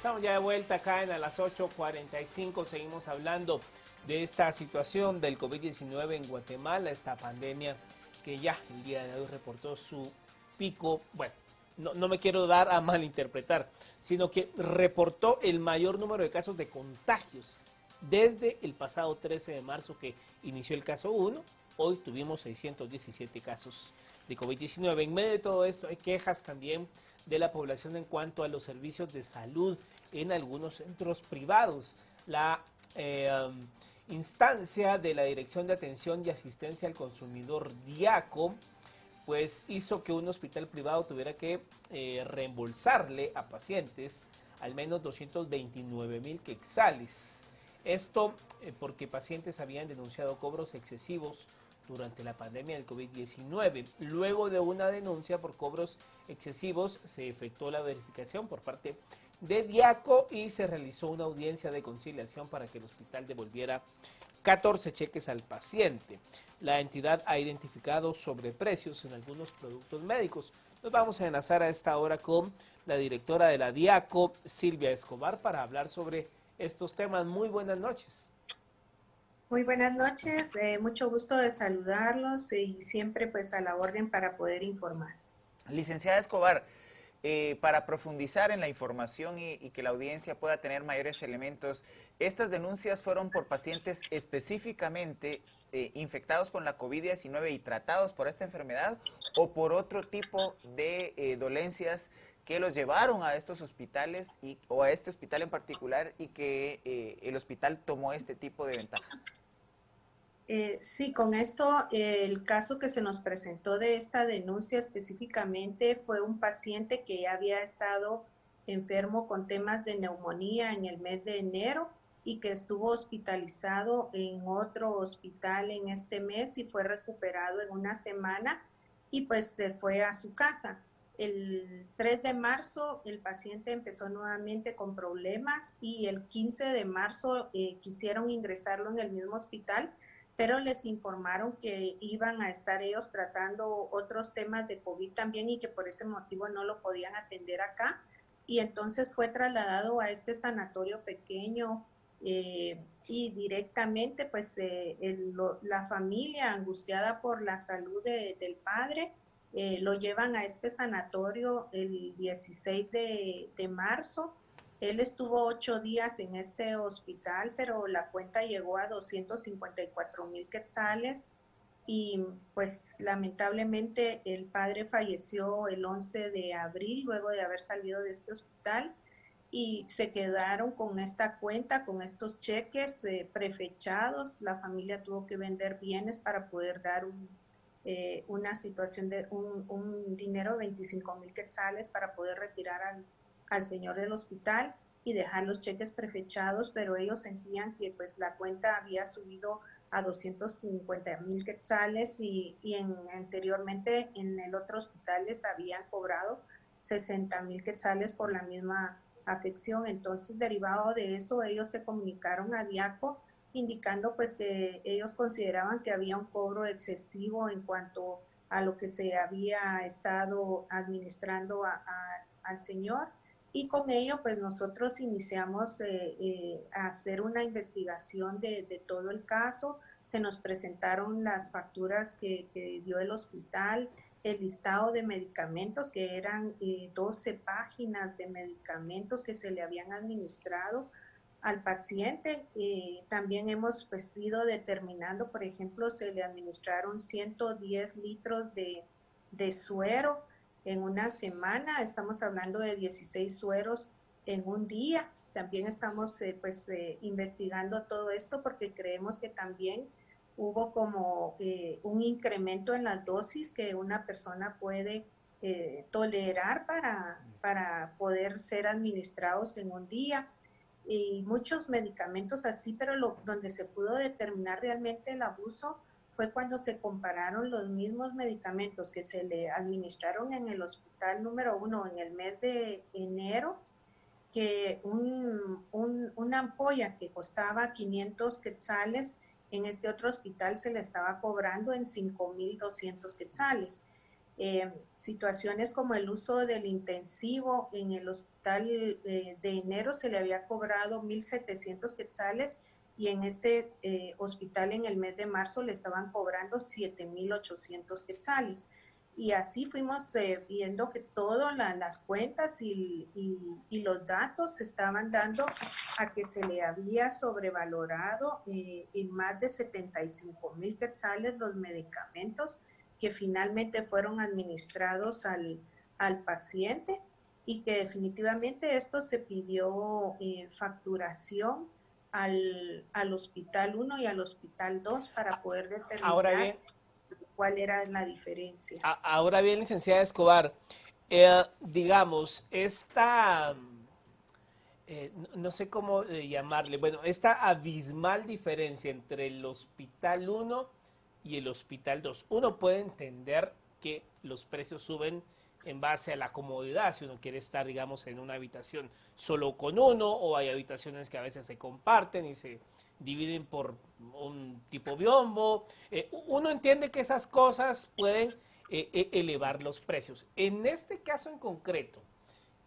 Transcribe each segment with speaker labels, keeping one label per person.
Speaker 1: Estamos ya de vuelta acá en a las 8:45. Seguimos hablando de esta situación del COVID-19 en Guatemala, esta pandemia que ya el día de hoy reportó su pico. Bueno, no me quiero dar a malinterpretar, sino que reportó el mayor número de casos de contagios desde el pasado 13 de marzo que inició el caso 1. Hoy tuvimos 617 casos de COVID-19. En medio de todo esto hay quejas también de la población en cuanto a los servicios de salud en algunos centros privados. La instancia de la Dirección de Atención y Asistencia al Consumidor, DIACO, pues hizo que un hospital privado tuviera que reembolsarle a pacientes al menos 229,000 quetzales. Esto porque pacientes habían denunciado cobros excesivos durante la pandemia del COVID-19. Luego de una denuncia por cobros excesivos, se efectuó la verificación por parte de DIACO y se realizó una audiencia de conciliación para que el hospital devolviera 14 cheques al paciente. La entidad ha identificado sobreprecios en algunos productos médicos. Nos vamos a enlazar a esta hora con la directora de la DIACO, Silvia Escobar, para hablar sobre estos temas. Muy buenas noches.
Speaker 2: Muy buenas noches, mucho gusto de saludarlos y siempre pues a la orden para poder informar.
Speaker 3: Licenciada Escobar, para profundizar en la información y que la audiencia pueda tener mayores elementos, ¿estas denuncias fueron por pacientes específicamente infectados con la COVID-19 y tratados por esta enfermedad o por otro tipo de dolencias que los llevaron a estos hospitales o a este hospital en particular y que el hospital tomó este tipo de ventajas?
Speaker 2: Sí, con esto el caso que se nos presentó de esta denuncia específicamente fue un paciente que ya había estado enfermo con temas de neumonía en el mes de enero y que estuvo hospitalizado en otro hospital en este mes y fue recuperado en una semana y pues se fue a su casa. El 3 de marzo el paciente empezó nuevamente con problemas y el 15 de marzo quisieron ingresarlo en el mismo hospital, pero les informaron que iban a estar ellos tratando otros temas de COVID también y que por ese motivo no lo podían atender acá. Y entonces fue trasladado a este sanatorio pequeño y directamente pues la familia angustiada por la salud del padre lo llevan a este sanatorio el 16 de marzo. Él estuvo 8 días en este hospital, pero la cuenta llegó a 254,000 quetzales y pues lamentablemente el padre falleció el 11 de abril luego de haber salido de este hospital y se quedaron con esta cuenta, con estos cheques prefechados. La familia tuvo que vender bienes para poder dar una situación de un dinero de 25,000 quetzales para poder retirar al señor del hospital y dejar los cheques prefechados, pero ellos sentían que pues la cuenta había subido a 250,000 quetzales anteriormente en el otro hospital les habían cobrado 60,000 quetzales por la misma afección. Entonces, derivado de eso, ellos se comunicaron a DIACO indicando pues que ellos consideraban que había un cobro excesivo en cuanto a lo que se había estado administrando al señor, y con ello pues nosotros iniciamos a hacer una investigación de todo el caso. Se nos presentaron las facturas que dio el hospital, el listado de medicamentos que eran 12 páginas de medicamentos que se le habían administrado al paciente. También hemos pues ido determinando, por ejemplo, se le administraron 110 litros de suero en una semana, estamos hablando de 16 sueros en un día. También estamos investigando todo esto porque creemos que también hubo como un incremento en las dosis que una persona puede tolerar para poder ser administrados en un día, y muchos medicamentos así, pero donde se pudo determinar realmente el abuso fue cuando se compararon los mismos medicamentos que se le administraron en el hospital número 1 en el mes de enero, que una ampolla que costaba 500 quetzales, en este otro hospital se le estaba cobrando en 5,200 quetzales. situaciones como el uso del intensivo en el hospital de enero se le había cobrado 1.700 quetzales y en este hospital en el mes de marzo le estaban cobrando 7.800 quetzales. Y así fuimos viendo que todas las cuentas y los datos se estaban dando a que se le había sobrevalorado en más de 75.000 quetzales los medicamentos que finalmente fueron administrados al paciente y que definitivamente esto se pidió facturación al Hospital 1 y al Hospital 2 para poder
Speaker 1: Ahora
Speaker 2: determinar
Speaker 1: bien,
Speaker 2: cuál era la diferencia.
Speaker 1: ahora bien, licenciada Escobar, digamos, esta, no sé cómo llamarle, bueno, esta abismal diferencia entre el Hospital 1 y el Hospital 2. Uno puede entender que los precios suben en base a la comodidad, si uno quiere estar, digamos, en una habitación solo con uno, o hay habitaciones que a veces se comparten y se dividen por un tipo biombo. Uno entiende que esas cosas pueden elevar los precios. En este caso en concreto,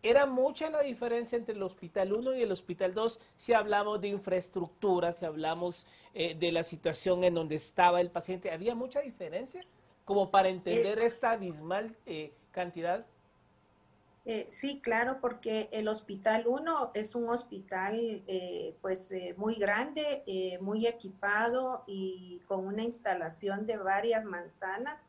Speaker 1: era mucha la diferencia entre el Hospital 1 y el Hospital 2 si hablamos de infraestructura, si hablamos de la situación en donde estaba el paciente. ¿Había mucha diferencia como para entender esta abismal cantidad?
Speaker 2: Sí, claro, porque el Hospital 1 es un hospital muy grande, muy equipado y con una instalación de varias manzanas.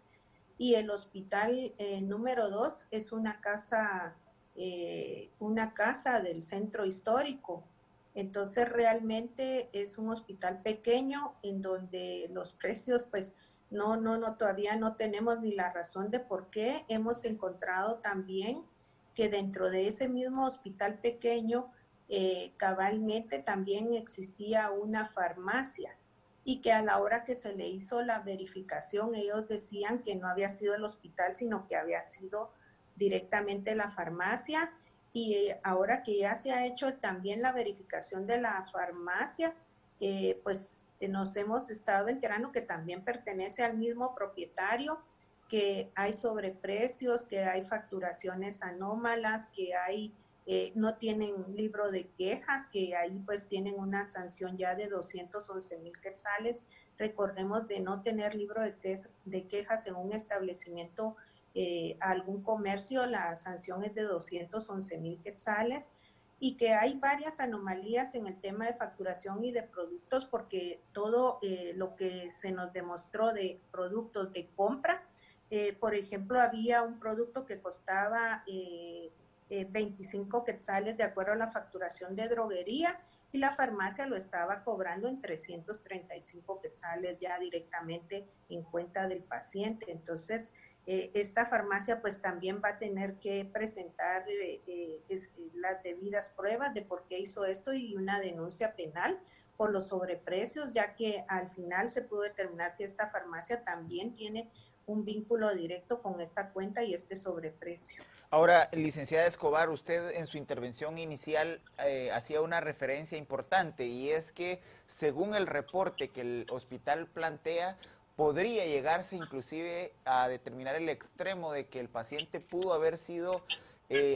Speaker 2: Y el Hospital número 2 es una casa del centro histórico. Entonces realmente es un hospital pequeño en donde los precios pues todavía no tenemos ni la razón de por qué. Hemos encontrado también que dentro de ese mismo hospital pequeño, cabalmente también existía una farmacia y que a la hora que se le hizo la verificación, ellos decían que no había sido el hospital, sino que había sido directamente la farmacia. Y ahora que ya se ha hecho también la verificación de la farmacia, nos hemos estado enterando que también pertenece al mismo propietario, que hay sobreprecios, que hay facturaciones anómalas, que no tienen libro de quejas, que ahí pues tienen una sanción ya de 211,000 quetzales. Recordemos de no tener libro de quejas en un establecimiento, algún comercio, la sanción es de 211,000 quetzales y que hay varias anomalías en el tema de facturación y de productos porque todo lo que se nos demostró de productos de compra, por ejemplo, había un producto que costaba 25 quetzales de acuerdo a la facturación de droguería y la farmacia lo estaba cobrando en 335 quetzales ya directamente en cuenta del paciente. Entonces, esta farmacia pues también va a tener que presentar las debidas pruebas de por qué hizo esto y una denuncia penal por los sobreprecios, ya que al final se pudo determinar que esta farmacia también tiene un vínculo directo con esta cuenta y este sobreprecio.
Speaker 3: Ahora, licenciada Escobar, usted en su intervención inicial hacía una referencia importante y es que según el reporte que el hospital plantea, podría llegarse inclusive a determinar el extremo de que el paciente pudo haber sido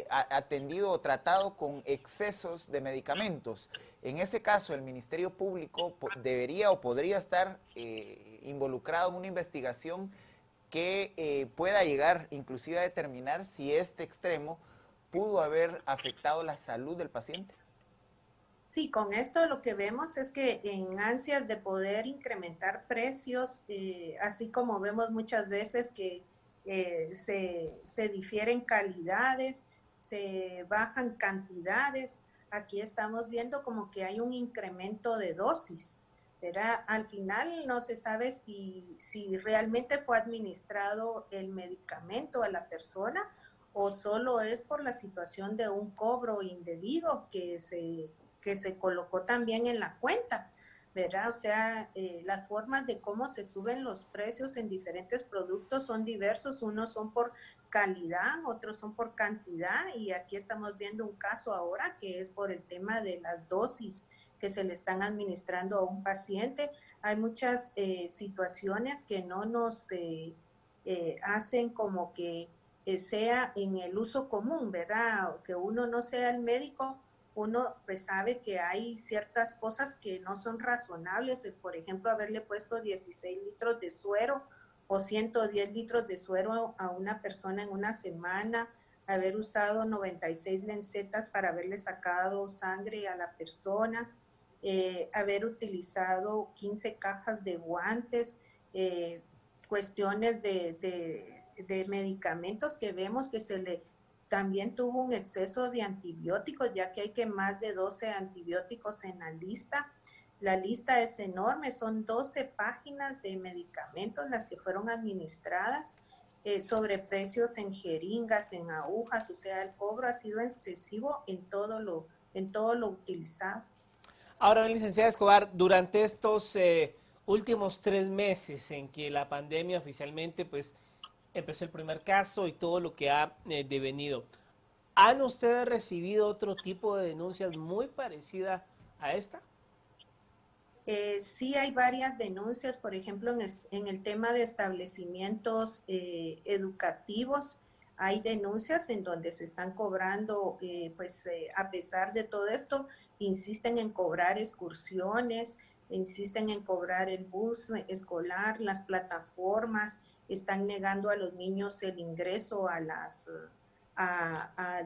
Speaker 3: atendido o tratado con excesos de medicamentos. En ese caso, el Ministerio Público debería o podría estar involucrado en una investigación que pueda llegar inclusive a determinar si este extremo pudo haber afectado la salud del paciente.
Speaker 2: Sí, con esto lo que vemos es que en ansias de poder incrementar precios, así como vemos muchas veces que se difieren calidades, se bajan cantidades, aquí estamos viendo como que hay un incremento de dosis, ¿verdad? Al final no se sabe si realmente fue administrado el medicamento a la persona o solo es por la situación de un cobro indebido que se colocó también en la cuenta, ¿verdad? O sea, las formas de cómo se suben los precios en diferentes productos son diversos, unos son por calidad, otros son por cantidad, y aquí estamos viendo un caso ahora que es por el tema de las dosis que se le están administrando a un paciente. Hay muchas situaciones que hacen como que sea en el uso común, ¿verdad? Que uno no sea el médico, uno pues sabe que hay ciertas cosas que no son razonables, por ejemplo, haberle puesto 16 litros de suero o 110 litros de suero a una persona en una semana, haber usado 96 lencetas para haberle sacado sangre a la persona, haber utilizado 15 cajas de guantes, cuestiones de medicamentos que vemos que se le también tuvo un exceso de antibióticos, ya que hay que más de 12 antibióticos en la lista. La lista es enorme, son 12 páginas de medicamentos las que fueron administradas, sobre precios en jeringas, en agujas, o sea, el cobro ha sido excesivo en todo lo utilizado.
Speaker 1: Ahora, licenciada Escobar, durante estos últimos 3 meses en que la pandemia oficialmente pues empezó el primer caso y todo lo que ha devenido, ¿han ustedes recibido otro tipo de denuncias muy parecida a esta?
Speaker 2: Sí hay varias denuncias, por ejemplo, en el tema de establecimientos educativos, hay denuncias en donde se están cobrando, a pesar de todo esto, insisten en cobrar excursiones, insisten en cobrar el bus escolar, las plataformas, están negando a los niños el ingreso a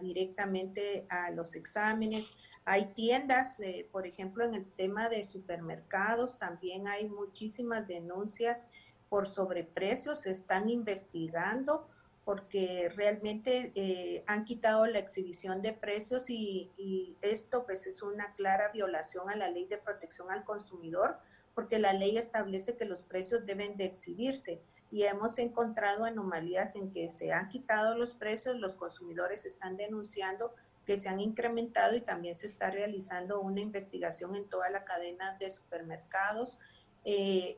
Speaker 2: directamente a los exámenes. Hay tiendas, por ejemplo, en el tema de supermercados, también hay muchísimas denuncias por sobreprecios, se están investigando porque realmente han quitado la exhibición de precios y esto pues es una clara violación a la ley de protección al consumidor, porque la ley establece que los precios deben de exhibirse y hemos encontrado anomalías en que se han quitado los precios, los consumidores están denunciando que se han incrementado y también se está realizando una investigación en toda la cadena de supermercados.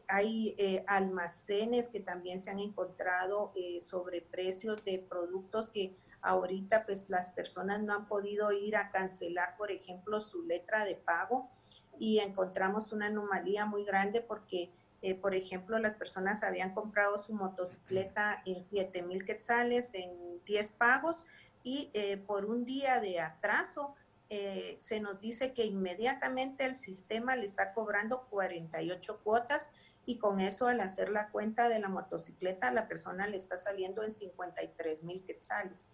Speaker 2: Hay almacenes que también se han encontrado sobre precios de productos que ahorita pues las personas no han podido ir a cancelar, por ejemplo, su letra de pago y encontramos una anomalía muy grande porque por ejemplo, las personas habían comprado su motocicleta en 7,000 quetzales en 10 pagos y por un día de atraso se nos dice que inmediatamente el sistema le está cobrando 48 cuotas y con eso al hacer la cuenta de la motocicleta la persona le está saliendo en 53,000 quetzales.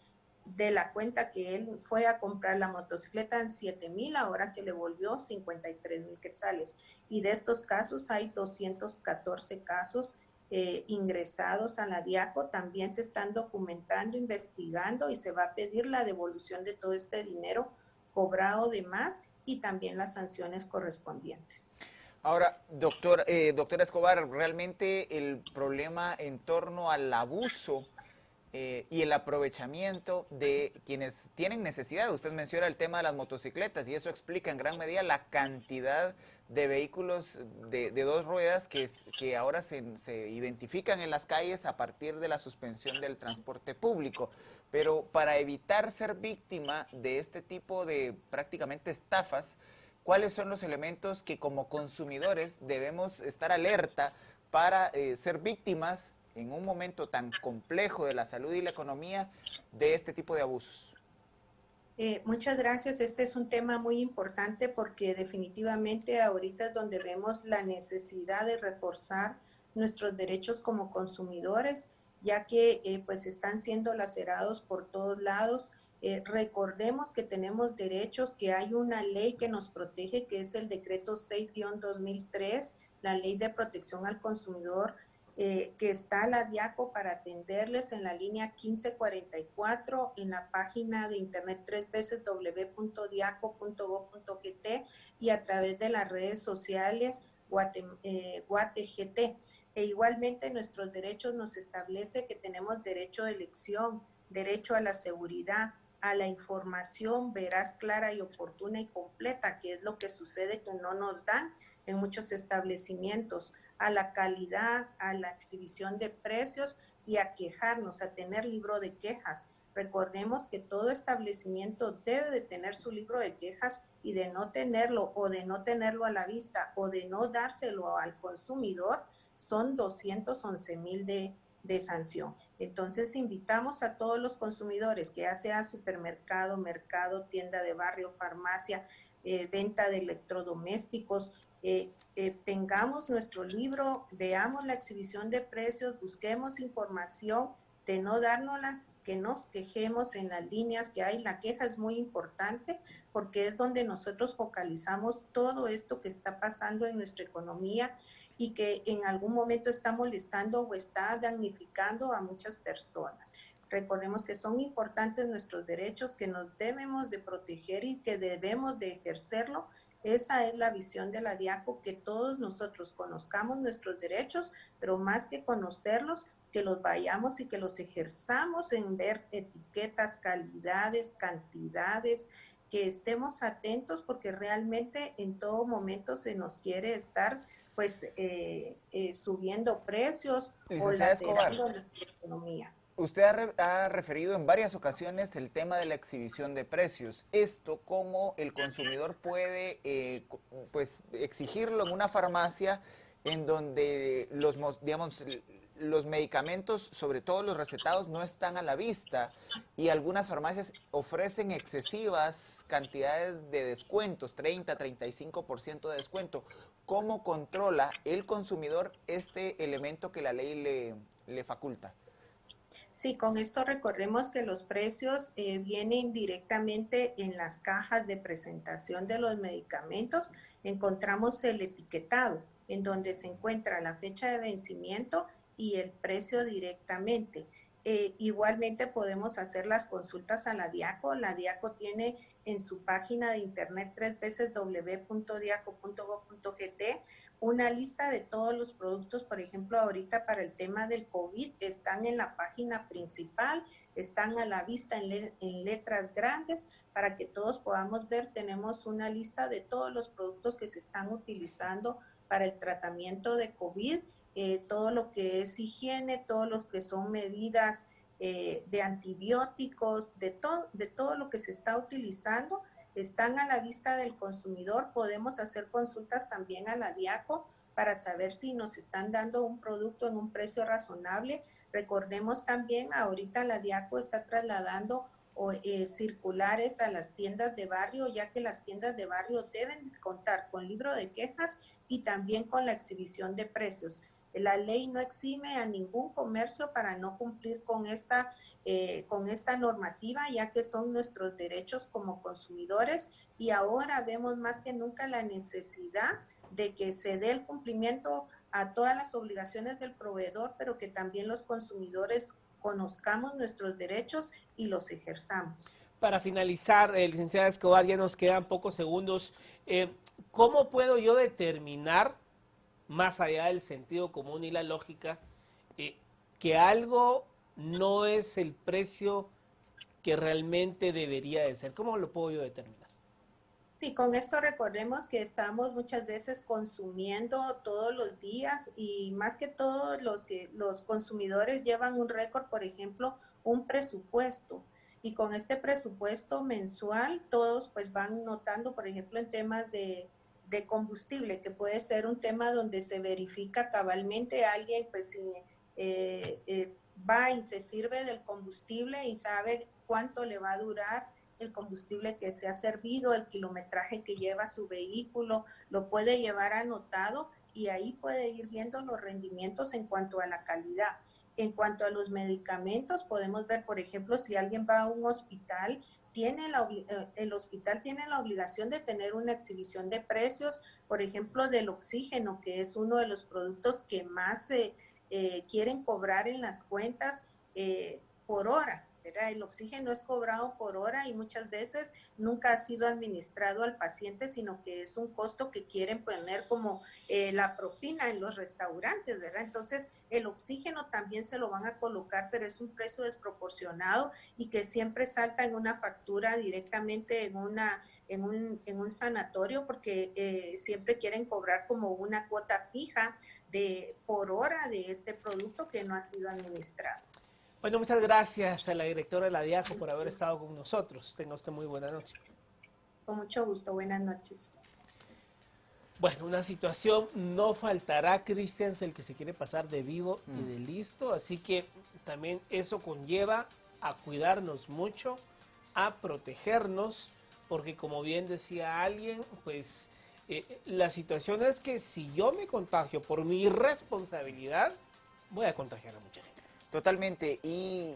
Speaker 2: De la cuenta que él fue a comprar la motocicleta en 7,000, ahora se le volvió 53,000 quetzales. Y de estos casos hay 214 casos ingresados a la DIACO, también se están documentando, investigando y se va a pedir la devolución de todo este dinero cobrado de más y también las sanciones correspondientes.
Speaker 3: Ahora, doctora Escobar, realmente el problema en torno al abuso y el aprovechamiento de quienes tienen necesidad. Usted menciona el tema de las motocicletas y eso explica en gran medida la cantidad de vehículos de dos ruedas que ahora se identifican en las calles a partir de la suspensión del transporte público. Pero para evitar ser víctima de este tipo de prácticamente estafas, ¿cuáles son los elementos que como consumidores debemos estar alerta para ser víctimas en un momento tan complejo de la salud y la economía de este tipo de abusos?
Speaker 2: Muchas gracias. Este es un tema muy importante porque definitivamente ahorita es donde vemos la necesidad de reforzar nuestros derechos como consumidores, ya que pues están siendo lacerados por todos lados. Recordemos que tenemos derechos, que hay una ley que nos protege, que es el decreto 6-2003, la ley de protección al consumidor, que está la DIACO para atenderles en la línea 1544, en la página de internet www.diaco.gov.gt y a través de las redes sociales GuateGT. E igualmente nuestros derechos nos establece que tenemos derecho de elección, derecho a la seguridad, a la información veraz, clara y oportuna y completa, que es lo que sucede que no nos dan en muchos establecimientos, a la calidad, a la exhibición de precios y a quejarnos, a tener libro de quejas. Recordemos que todo establecimiento debe de tener su libro de quejas y de no tenerlo o de no tenerlo a la vista o de no dárselo al consumidor son 211,000 de sanción. Entonces invitamos a todos los consumidores, que ya sea supermercado, mercado, tienda de barrio, farmacia, venta de electrodomésticos, tengamos nuestro libro, veamos la exhibición de precios, busquemos información, de no dárnosla, que nos quejemos en las líneas que hay. La queja es muy importante porque es donde nosotros focalizamos todo esto que está pasando en nuestra economía y que en algún momento está molestando o está damnificando a muchas personas. Recordemos que son importantes nuestros derechos, que nos debemos de proteger y que debemos de ejercerlo. Esa es la visión de la DIACO, que todos nosotros conozcamos nuestros derechos, pero más que conocerlos, que los vayamos y que los ejerzamos en ver etiquetas, calidades, cantidades, que estemos atentos porque realmente en todo momento se nos quiere estar pues subiendo precios o lacerando la economía.
Speaker 3: Usted ha referido en varias ocasiones el tema de la exhibición de precios. Esto, ¿cómo el consumidor puede pues exigirlo en una farmacia en donde los medicamentos, sobre todo los recetados, no están a la vista y algunas farmacias ofrecen excesivas cantidades de descuentos, 30-35% de descuento? ¿Cómo controla el consumidor este elemento que la ley le faculta?
Speaker 2: Sí, con esto recordemos que los precios vienen directamente en las cajas de presentación de los medicamentos. Encontramos el etiquetado, en donde se encuentra la fecha de vencimiento y el precio directamente. Igualmente podemos hacer las consultas a la DIACO. La DIACO tiene en su página de internet www.diaco.gov.gt una lista de todos los productos. Por ejemplo, ahorita para el tema del COVID están en la página principal, están a la vista en letras grandes para que todos podamos ver. Tenemos una lista de todos los productos que se están utilizando para el tratamiento de COVID. Todo lo que es higiene, todo lo que son medidas de antibióticos, de todo lo que se está utilizando, están a la vista del consumidor. Podemos hacer consultas también a la DIACO para saber si nos están dando un producto en un precio razonable. Recordemos también, ahorita la DIACO está trasladando circulares a las tiendas de barrio, ya que las tiendas de barrio deben contar con libro de quejas y también con la exhibición de precios. La ley no exime a ningún comercio para no cumplir con esta normativa, ya que son nuestros derechos como consumidores, y ahora vemos más que nunca la necesidad de que se dé el cumplimiento a todas las obligaciones del proveedor, pero que también los consumidores conozcamos nuestros derechos y los ejerzamos.
Speaker 1: Para finalizar, licenciada Escobar, ya nos quedan pocos segundos. ¿Cómo puedo yo determinar, más allá del sentido común y la lógica, que algo no es el precio que realmente debería de ser? ¿Cómo lo puedo yo determinar?
Speaker 2: Sí, con esto recordemos que estamos muchas veces consumiendo todos los días, y más que todo los consumidores llevan un récord, por ejemplo, un presupuesto. Y con este presupuesto mensual todos pues van notando, por ejemplo, en temas de combustible, que puede ser un tema donde se verifica cabalmente. Alguien pues va y se sirve del combustible y sabe cuánto le va a durar el combustible que se ha servido, el kilometraje que lleva su vehículo, lo puede llevar anotado y ahí puede ir viendo los rendimientos en cuanto a la calidad. En cuanto a los medicamentos, podemos ver, por ejemplo, si alguien va a un hospital, el hospital tiene la obligación de tener una exhibición de precios, por ejemplo, del oxígeno, que es uno de los productos que más quieren cobrar en las cuentas por hora. El oxígeno es cobrado por hora y muchas veces nunca ha sido administrado al paciente, sino que es un costo que quieren poner como la propina en los restaurantes, ¿verdad? Entonces, el oxígeno también se lo van a colocar, pero es un precio desproporcionado y que siempre salta en una factura directamente en un sanatorio, porque siempre quieren cobrar como una cuota fija por hora de este producto que no ha sido administrado.
Speaker 1: Bueno, muchas gracias a la directora de la DIACO por haber estado con nosotros. Tenga usted muy buena noche.
Speaker 2: Con mucho gusto, buenas noches.
Speaker 1: Bueno, una situación no faltará, Cristian, el que se quiere pasar de vivo y de listo, así que también eso conlleva a cuidarnos mucho, a protegernos, porque como bien decía alguien, pues la situación es que si yo me contagio por mi irresponsabilidad, voy a contagiar a mucha gente.
Speaker 3: Totalmente, y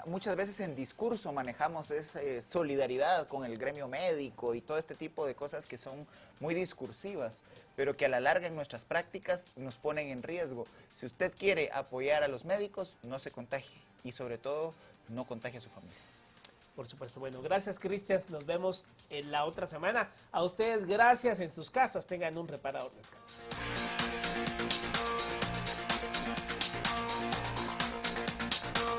Speaker 3: muchas veces en discurso manejamos esa solidaridad con el gremio médico y todo este tipo de cosas que son muy discursivas, pero que a la larga en nuestras prácticas nos ponen en riesgo. Si usted quiere apoyar a los médicos, no se contagie y sobre todo no contagie a su familia.
Speaker 1: Por supuesto. Bueno, gracias, Cristian. Nos vemos en la otra semana. A ustedes, gracias en sus casas. Tengan un reparador descanso.